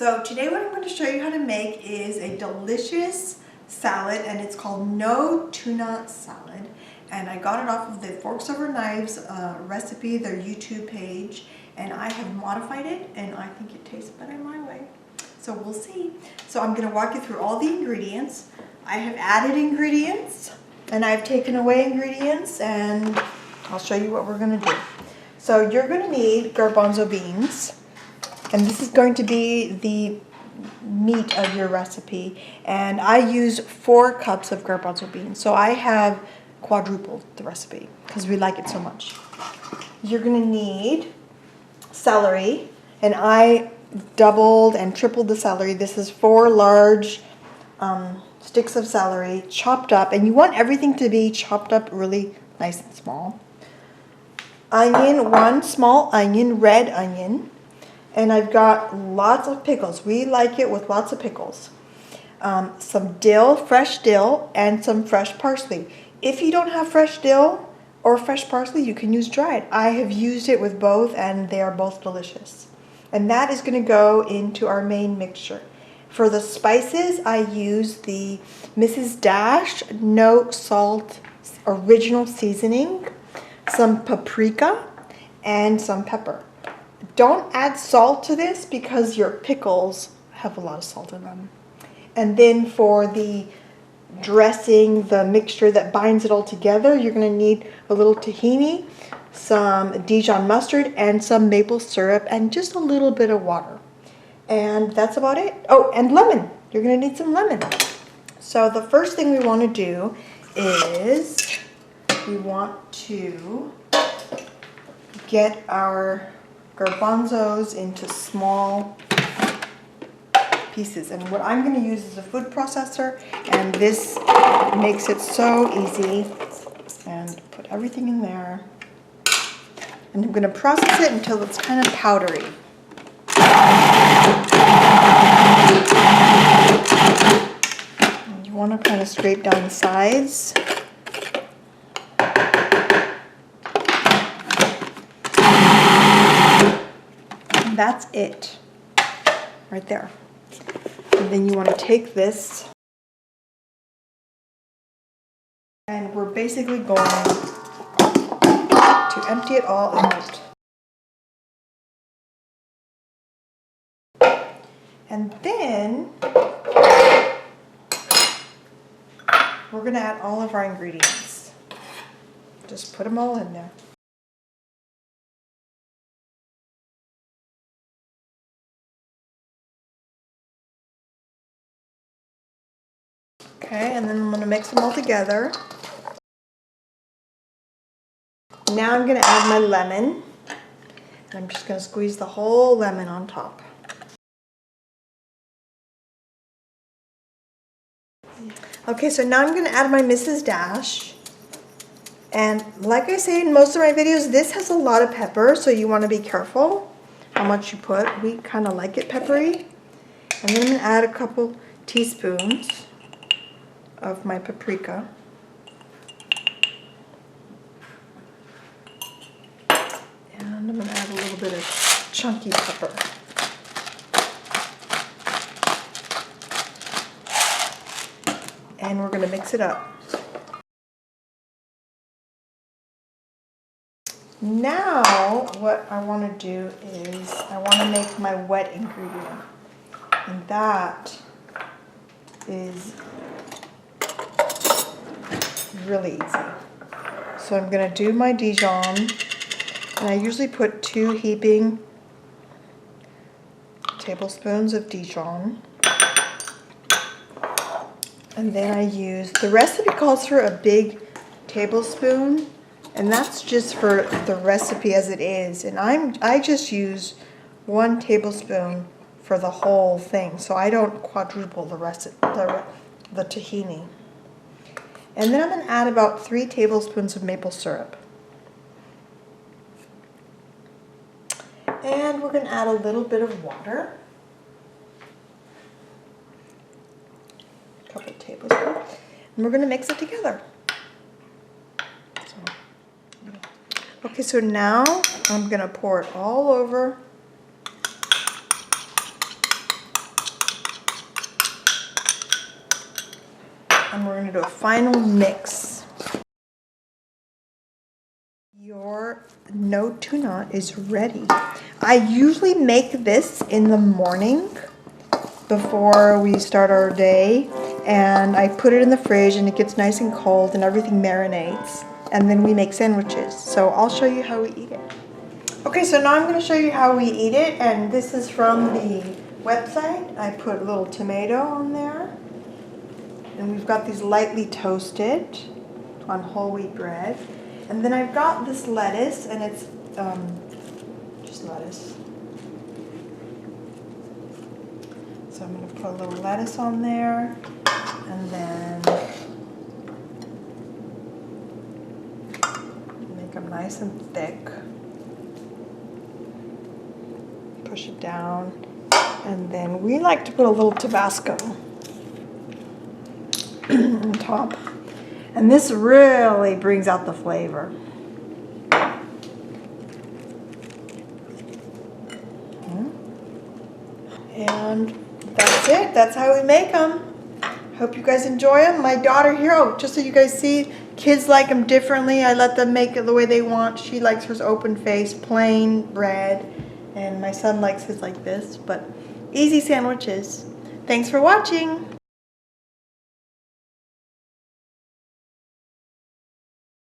So today what I'm going to show you how to make is a delicious salad, and it's called No Tuna Salad. And I got it off of the Forks Over Knives recipe, their YouTube page, and I have modified it and I think it tastes better my way. So we'll see. So I'm going to walk you through all the ingredients. I have added ingredients and I've taken away ingredients, and I'll show you what we're going to do. So you're going to need garbanzo beans, and this is going to be the meat of your recipe, and I use 4 cups of garbanzo beans. So I have quadrupled the recipe because we like it so much. You're going to need celery, and I doubled and tripled the celery. This is 4 large sticks of celery chopped up, and you want everything to be chopped up really nice and small. Onion, 1 small onion, red onion. And I've got lots of pickles. We like it with lots of pickles. Some dill, fresh dill, and some fresh parsley. If you don't have fresh dill or fresh parsley, you can use dried. I have used it with both, and they are both delicious. And that is going to go into our main mixture. For the spices, I use the Mrs. Dash No Salt Original Seasoning, some paprika, and some pepper. Don't add salt to this because your pickles have a lot of salt in them. And then for the dressing, the mixture that binds it all together, you're going to need a little tahini, some Dijon mustard, and some maple syrup, and just a little bit of water. And that's about it. Oh, and lemon. You're going to need some lemon. So the first thing we want to do is we want to get our garbanzos into small pieces, and what I'm going to use is a food processor, and this makes it so easy. And put everything in there, and I'm going to process it until it's kind of powdery. And you want to kind of scrape down the sides. That's it right there. And then you want to take this, and we're basically going to empty it all out. And then we're going to add all of our ingredients. Just put them all in there. Okay, and then I'm going to mix them all together. Now I'm going to add my lemon, and I'm just going to squeeze the whole lemon on top. Okay, so now I'm going to add my Mrs. Dash, and like I say in most of my videos, this has a lot of pepper, so you want to be careful how much you put. We kind of like it peppery. And then I'm going to add a couple teaspoons of my paprika. And I'm going to add a little bit of chunky pepper. And we're going to mix it up. Now what I want to do is I want to make my wet ingredient. And that is really easy. So I'm going to do my Dijon, and I usually put 2 heaping tablespoons of Dijon, and then I use, the recipe calls for a big tablespoon, and that's just for the recipe as it is, and I just use 1 tablespoon for the whole thing, so I don't quadruple the recipe, the tahini. And then I'm going to add about 3 tablespoons of maple syrup. And we're going to add a little bit of water. A couple tablespoons. And we're going to mix it together. Okay, so now I'm going to pour it all over And we're gonna do a final mix. Your no tuna is ready. I usually make this in the morning before we start our day, and I put it in the fridge and it gets nice and cold and everything marinates, and then we make sandwiches. So I'll show you how we eat it. Okay, so now I'm going to show you how we eat it, and this is from the website. I put a little tomato on there, and we've got these lightly toasted on whole wheat bread, and then I've got this lettuce, and it's just lettuce. So I'm going to put a little lettuce on there, and then make them nice and thick. Push it down, and then we like to put a little Tabasco on top, and this really brings out the flavor. And that's it. That's how we make them. Hope you guys enjoy them. My daughter here, oh, just so you guys see, kids like them differently. I let them make it the way they want. She likes hers open face, plain bread. And my son likes his like this, but easy sandwiches. Thanks for watching.